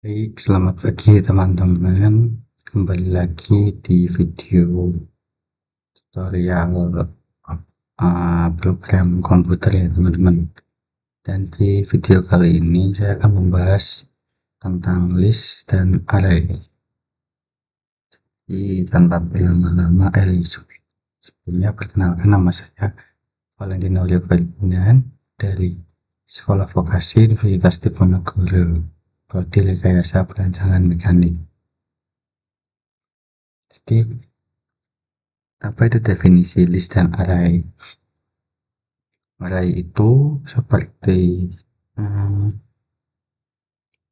Baik, selamat pagi teman-teman. Kembali lagi di video tutorial program komputer ya teman-teman. Dan di video kali ini saya akan membahas tentang list dan array. Jadi tanpa berlama-lama, sebelumnya perkenalkan, nama saya Valentino Rio Ferdinand dari Sekolah Vokasi Universitas Diponegoro, Prodi Rekayasa Perancangan Mekanik. Jadi apa itu definisi list dan array? Array itu seperti hmm,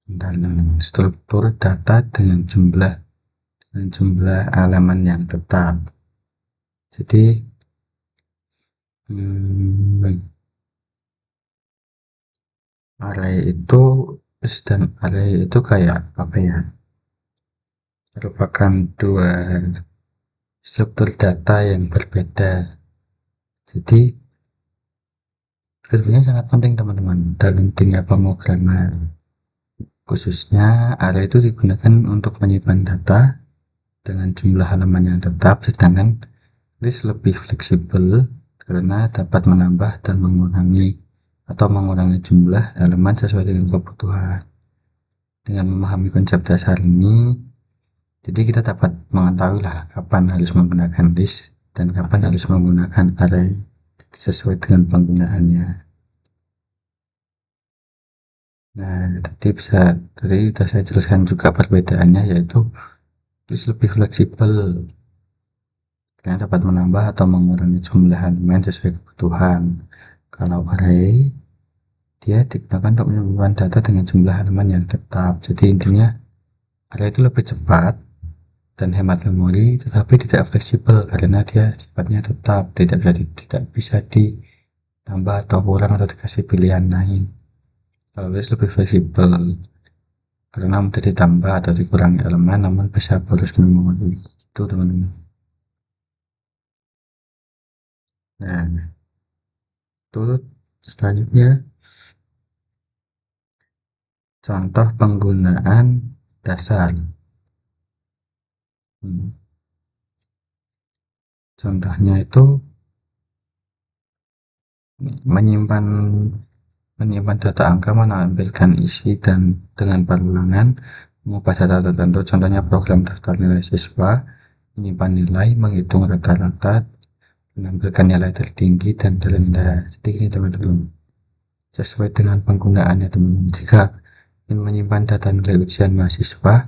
dalam struktur data dengan jumlah elemen yang tetap. Jadi hmm, array itu list dan array itu kayak apa ya? Merupakan dua struktur data yang berbeda. Jadi sebenarnya sangat penting teman-teman dalam dunia pemrograman. Khususnya array itu digunakan untuk menyimpan data dengan jumlah halaman yang tetap, sedangkan list lebih fleksibel karena dapat menambah dan mengurangi jumlah halaman sesuai dengan kebutuhan. Dengan memahami konsep dasar ini, jadi kita dapat mengetahui lah kapan harus menggunakan list dan kapan harus menggunakan array sesuai dengan penggunaannya. Nah, tadi sudah saya jelaskan juga perbedaannya, yaitu list lebih fleksibel karena dapat menambah atau mengurangi jumlah halaman sesuai kebutuhan. Kalau array, dia digunakan untuk menyimpan data dengan jumlah halaman yang tetap. Jadi intinya array itu lebih cepat dan hemat memori, tetapi tidak fleksibel karena dia sifatnya tetap, tidak bisa ditambah atau kurang atau dikasih pilihan lain. Kalau list lebih fleksibel karena mudah ditambah atau dikurangi elemen, namun bisa boros memori. Itu teman-teman. Nah, turut selanjutnya contoh penggunaan dasar. Contohnya itu menyimpan menyimpan data angka, menampilkan isi dan dengan perulangan, mengubah data tertentu, contohnya program daftar nilai siswa, menyimpan nilai, menghitung rata-rata, menampilkan nilai tertinggi dan terendah. Jadi ini teman-teman, sesuai dengan penggunaannya teman-teman. Jika ingin menyimpan data nilai ujian mahasiswa,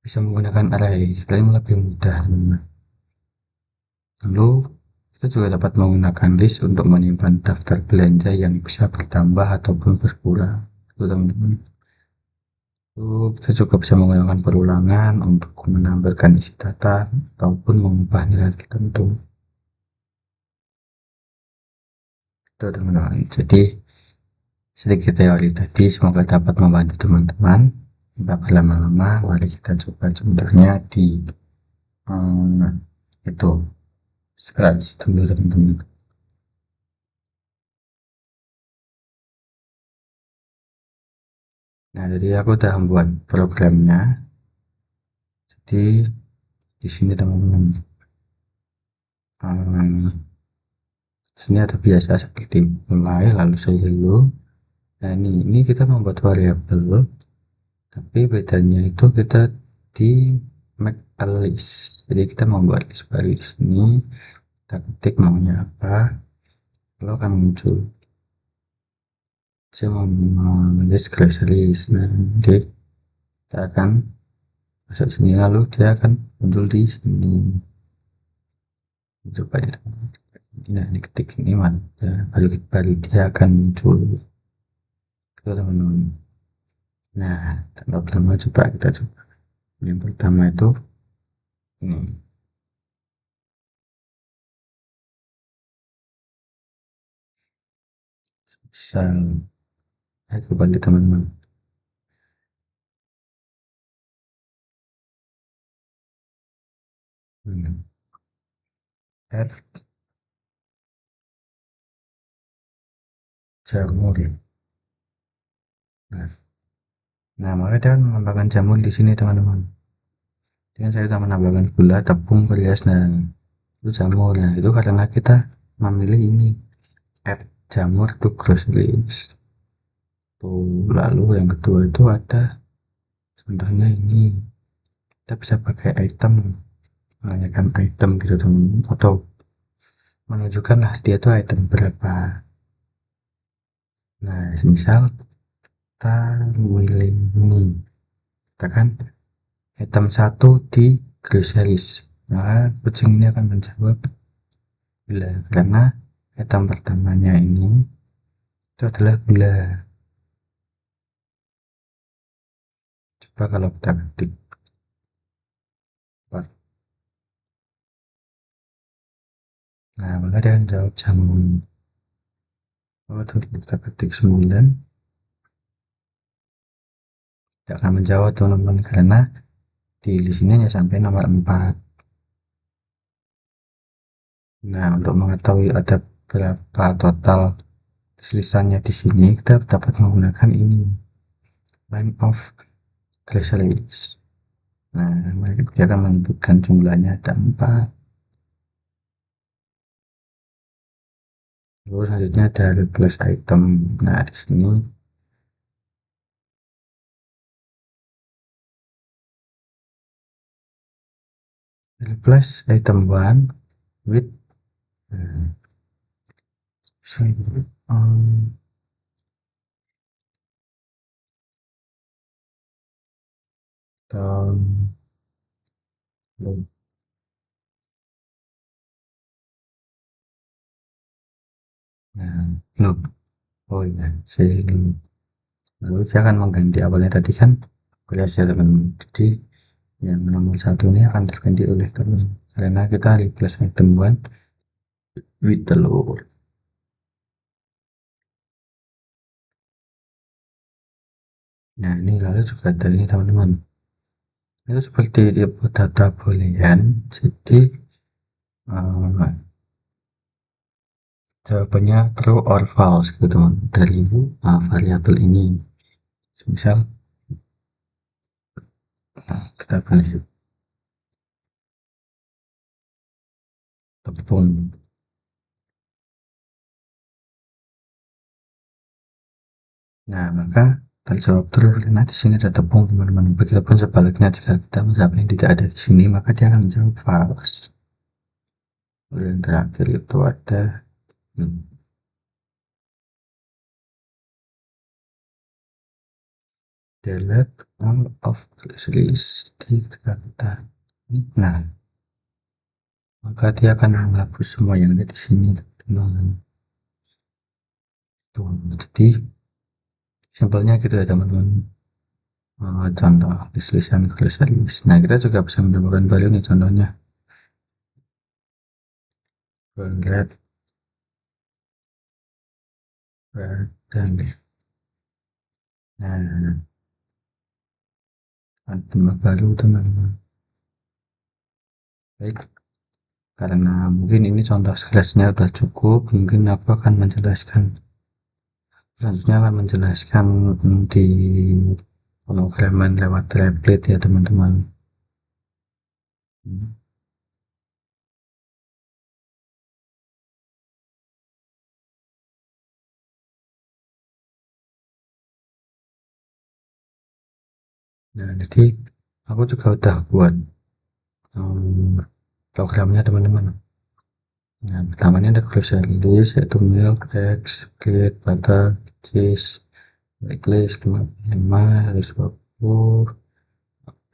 bisa menggunakan array, selain lebih mudah teman-teman. Lalu kita juga dapat menggunakan list untuk menyimpan daftar belanja yang bisa bertambah ataupun berkurang. Teman-teman, kita juga bisa menggunakan perulangan untuk menampilkan isi data ataupun mengubah nilai tertentu. Itu teman-teman. Jadi sedikit teori tadi semoga dapat membantu teman-teman. Tanpa berlama-lama, mari kita coba contohnya di itu scratch dulu teman-teman. Nah, jadi aku udah membuat programnya. Jadi di sini teman-teman, sini ada biasa seperti mulai lalu hello. Nah, ini kita membuat variabel, tapi bedanya itu kita di make a list. Jadi kita membuat list baru di sini, kita ketik maunya apa, lalu akan muncul. Saya mau menulis groceries. Nah, jadi kita akan masuk sini, lalu dia akan muncul di sini. Coba ya, nah ini ketik ini baru dia akan muncul. Itu teman-teman. Nah, tanpa lama kita coba. Yang pertama itu ini. Bisa kembali teman-teman. R jamur. Nah, Nah, maka dia akan menambahkan jamur di sini teman-teman. Dengan saya tambah menambahkan gula, tepung, beras, dan itu jamur. Nah, itu karena kita memilih ini add jamur to groceries. Tuh, lalu yang kedua itu ada contohnya ini, kita bisa pakai item, menanyakan item gitu teman, atau menunjukkan lah dia tuh item berapa. Nah, misal kita milih ini, katakan item 1 di groceries, maka kucing ini akan menjawab gula, karena item pertamanya ini itu adalah gula. Coba kalau kita ketik, nah maka dia akan jawab jamun. Kalau kita ketik 9, tidak akan menjawab teman-teman, karena di sini hanya sampai nomor 4. Nah, untuk mengetahui ada berapa total tulisannya di sini, kita dapat menggunakan ini, line of groceries. Nah, dia akan menyebutkan jumlahnya ada 4. Lalu selanjutnya ada replace item. Nah, di sini replace item 1 with nah, no. Oh iya, saya lalu saya akan mengganti awalnya tadi kan beras ya teman-teman. Jadi yang nomor 1 ini akan terganti oleh telur, karena kita replace item 1 with telur. Nah, ini lalu juga ada ini teman-teman, itu seperti dibuat data boolean. Jadi jawabannya true or false gitu teman, dari variabel ini. Misal kita pilih tepung. Nah, maka terjawab true karena di sini ada tepung teman-teman. Begitupun sebaliknya, jika kita menjawab yang tidak ada di sini, maka dia akan menjawab false. Lalu yang terakhir itu ada delete all of groceries di kita. Nah, maka dia akan menghapus semua yang ada di sini teman-teman. Jadi simpelnya gitu ya teman-teman. Contoh tulisan groceries. Nah, kita juga bisa menambahkan value nih, contohnya berat badan. Nah, tambah value teman-teman. Baik, karena mungkin ini contoh scratchnya udah cukup, mungkin aku akan menjelaskan selanjutnya, akan menjelaskan di pemrograman lewat template ya teman-teman. Nah, jadi aku juga udah buat programnya teman-teman. Nah, pertamanya ada grocery list, yaitu milk, eggs, bread, butter, cheese, checklist 5, 120,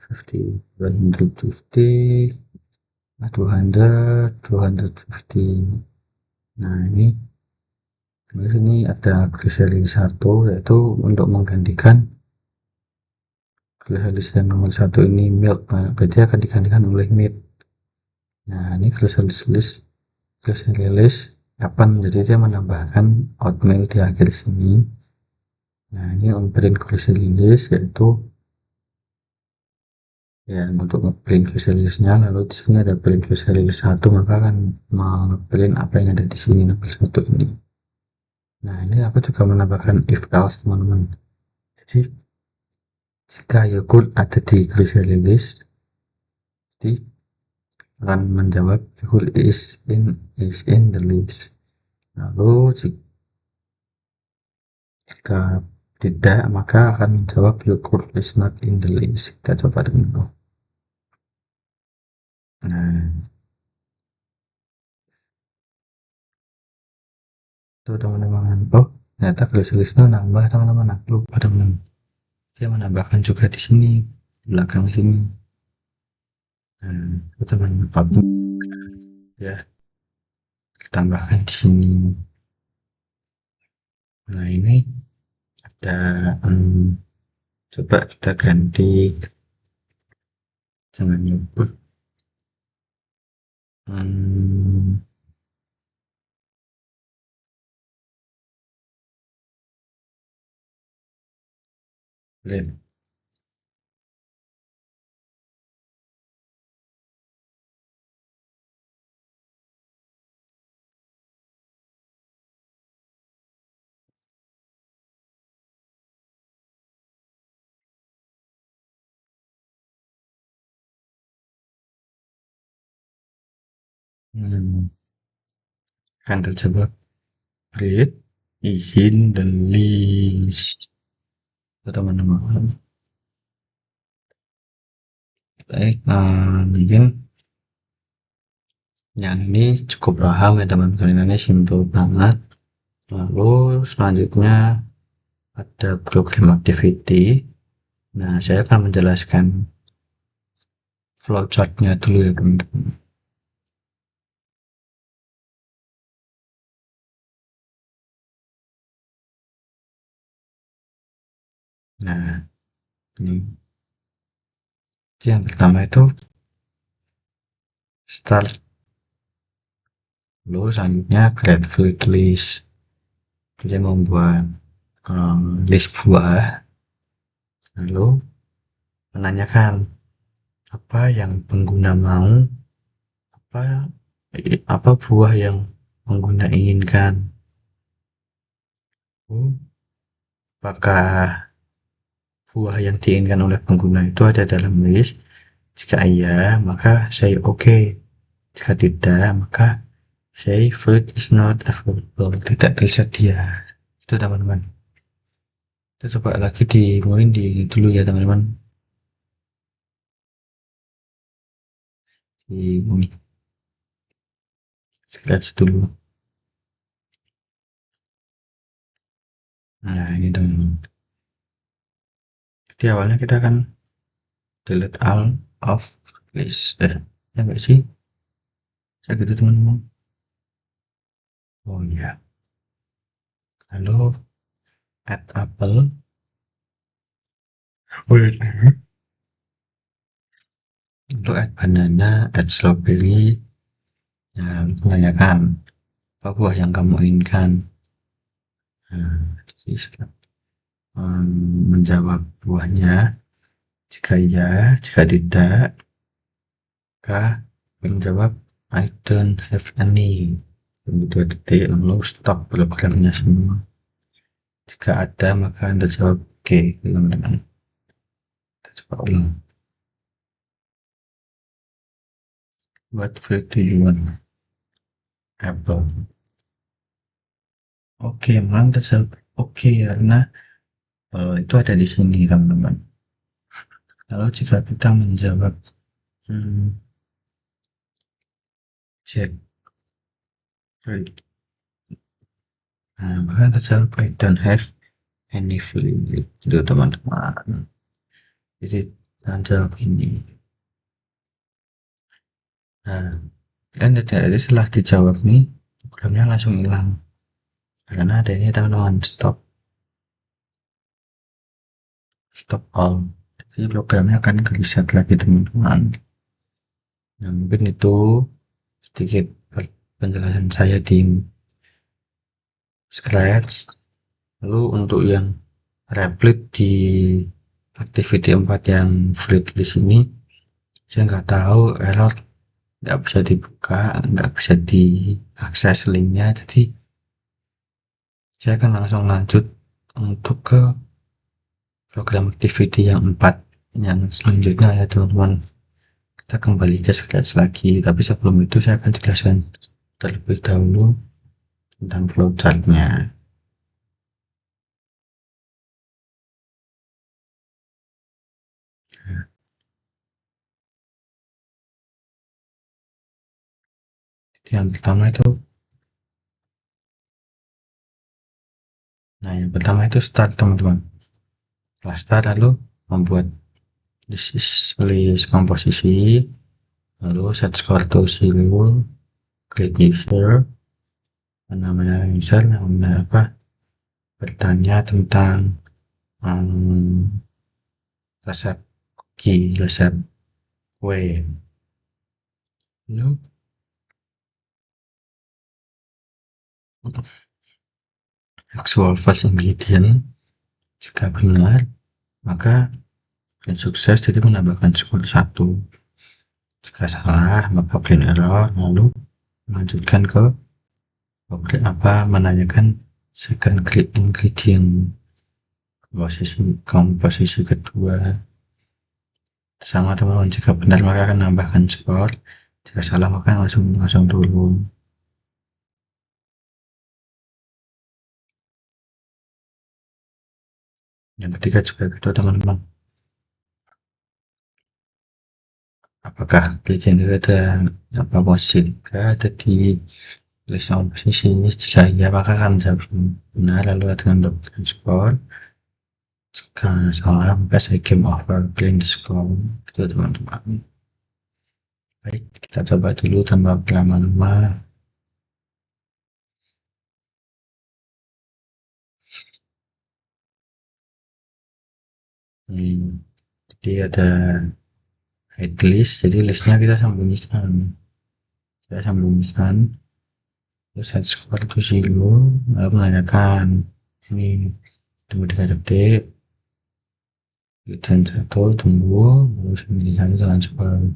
50, 150, 200, 250. Nah, ini di sini ada grocery 1, yaitu untuk menggantikan grocery list yang nomor 1 ini milk. Nah, berarti akan digantikan oleh meat. Nah, ini grocery list kapan, jadi dia menambahkan oatmeal di akhir sini. Nah, ini on print grocery list, yaitu ya untuk ngeprint grocery listnya. Lalu di sini ada print grocery list 1, maka akan ngeprint apa yang ada di sini nomor 1 ini. Nah, ini aku juga menambahkan if else teman-teman. Jadi Jika Yogurt ada di grocery list, jadi akan menjawab Yogurt is in the list. Lalu jika tidak, maka akan menjawab Yogurt is not in the list. Kita coba dulu. Nah, itu teman-teman. Oh, ternyata grocery listnya nambah teman-teman. Aku lupa teman-teman. Dia menambahkan juga di sini, di belakang sini. Nah, itu teman-teman. Ya, ditambahkan di sini. Nah, ini ada coba kita ganti, jangan nyebut red. Akan terjawab red izin the list. Teman-teman, baik, mungkin yang ini cukup paham ya teman-teman, ini simple banget. Lalu selanjutnya ada program activity. Nah, saya akan menjelaskan flowchartnya dulu ya teman-teman. Nah, ini yang pertama itu start, lalu selanjutnya create fruit list. Kita membuat list buah, lalu menanyakan apa yang pengguna mau, apa buah yang pengguna inginkan. Apakah buah yang diinginkan oleh pengguna itu ada dalam list? Jika iya, maka say okay. Jika tidak, maka say fruit is not available, tidak tersedia. Itu teman-teman. Kita coba lagi dimulai dulu ya teman-teman. Di scratch dulu. Nah, ini teman-teman. Jadi awalnya kita akan delete all of list. Ya nggak sih? Saya gitu teman-teman. Oh iya. Lalu add apple. Wait. Lalu add banana, add strawberry. Nah, menanyakan apa buah yang kamu inginkan. Nah, jadi menjawab buahnya. Jika iya, jika tidak, maka menjawab I don't have any. Dua detik, lalu stop programnya semua. Jika ada, maka Anda jawab oke, teman-teman. Kita coba ulang. What fruit do you want? Apple. Oke, maka Anda jawab oke, karena itu ada di sini, teman-teman. Lalu jika kita menjawab check fruit, nah, maka Anda jawab I don't have any fruit. Itu teman-teman. Jadi Anda jawab ini. Nah, dan jadi setelah dijawab nih, programnya langsung hilang. Karena ada ini teman-teman, stop all. Jadi programnya akan reset lagi teman-teman. Nah, mungkin itu sedikit penjelasan saya di scratch. Lalu untuk yang replit di activity 4 yang fruit di sini, saya nggak tahu, error nggak bisa dibuka, nggak bisa diakses linknya. Jadi saya akan langsung lanjut untuk ke program activity yang 4 yang selanjutnya ya teman-teman. Kita kembali ke Scratch lagi, tapi sebelum itu saya akan jelaskan terlebih dahulu tentang flowchartnya. Yang pertama itu, yang pertama itu start teman-teman. Setelah start lalu membuat list komposisi, lalu set score to zero, create user, namanya user, namanya apa, bertanya tentang resep cookie, resep kue. Lalu actual first ingredient jika benar maka print sukses, jadi menambahkan skor 1. Jika salah maka print error, lalu melanjutkan ke menanyakan second ingredient, komposisi kedua. Sama teman-teman, jika benar maka akan menambahkan skor, jika salah maka langsung turun. Yang ketiga juga gitu teman-teman, apakah ingredient itu ada posisi 3 ada di list komposisi. Jika iya maka akan jawab benar, lalu dengan mendapatkan skor. Jika salah maka saya game over, clean the score, gitu teman-teman. Baik, kita coba dulu tanpa berlama-lama. Jadi ada hide list, jadi listnya kita sembunyikan. Terus set score itu zero, lalu menanyakan ini, tunggu 3 detik, dan 1 tunggu, lalu 9 transfer.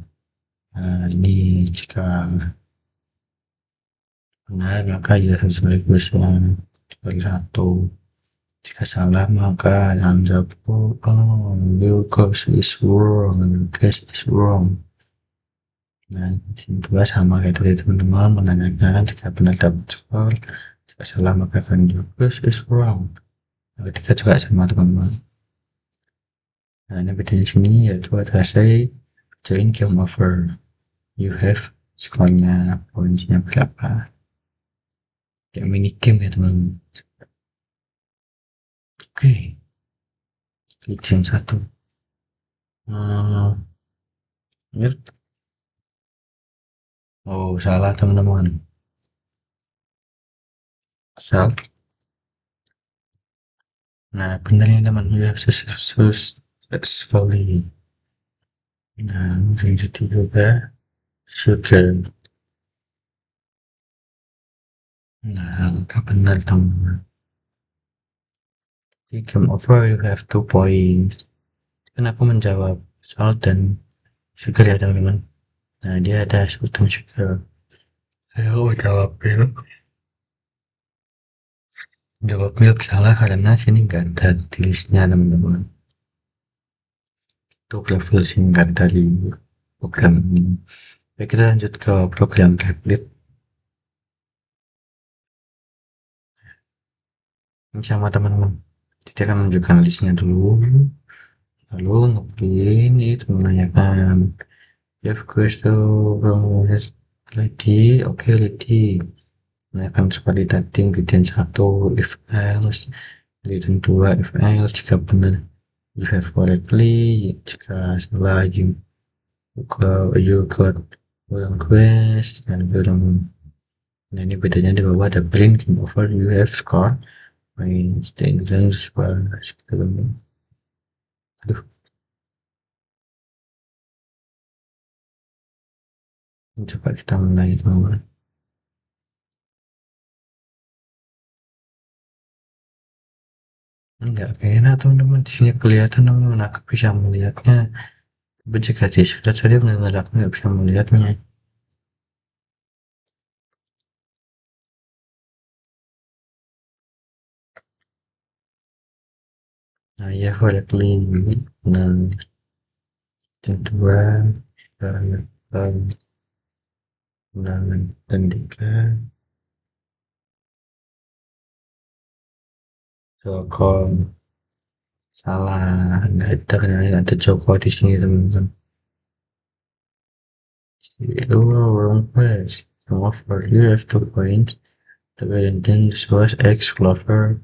Nah, ini jika benar maka ya sesuai kuisnya sebagai 1. Jika salah maka yang jawab your guess is wrong, Nah, yang kedua sama kayak tadi teman-teman, menanyakan jika benar dapat skor, jika salah maka akan your guess is wrong. Yang ketiga juga sama teman-teman. Nah, ini bedanya sini yaitu ada say join game over, you have skornya, poinnya berapa, kayak mini game ya teman-teman. Oke, di jam 1 oh salah teman-teman, sel. Nah benar ya teman, ya successfully. Nah jadi juga sugar. Nah maka benar teman-teman. Di game over you have 2 points. Kan aku menjawab salt dan sugar ya teman-teman. Nah dia ada salt dan sugar. Ayo jawab milk. Jawab milk salah karena sini nggak ada di listnya teman-teman. Itu level singkat dari program ini. Baik, kita lanjut ke program tablet. Ini sama teman-teman. Jadi akan menunjukkan listnya dulu, lalu ngeprint itu menanyakan if to ready, oke ready. Menanyakan seperti tadi ingredient 1 if else, ingredient 2 if else, jika benar you have correctly, jika salah you got wrong quest, dan wrong. Nah ini bedanya di bawah ada print game over, you have score main ingredient sebelum. Aduh, coba kita mulai teman-teman. Enggak enak teman-teman, di sini kelihatan teman-teman, aku bisa melihatnya. Tapi jika di scratch saja benar-benar aku nggak bisa melihatnya. Nah ya balik lagi. Nah kedua undangan pendidikan Joko salah, nggak ada Joko di sini teman-teman. Itu wrong place. However, you have 2 points. The ingredients was eggs, flour,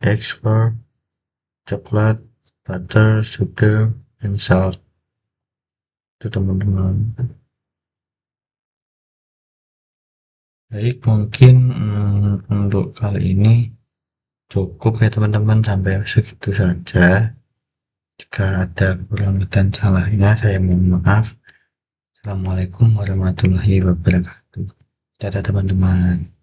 eggs, flour, coklat, butter, sugar, and salt. Itu teman-teman. Baik, mungkin untuk kali ini cukup ya teman-teman, sampai segitu saja. Jika ada kurang dan salahnya, saya mohon maaf. Assalamualaikum warahmatullahi wabarakatuh. Dadah teman-teman.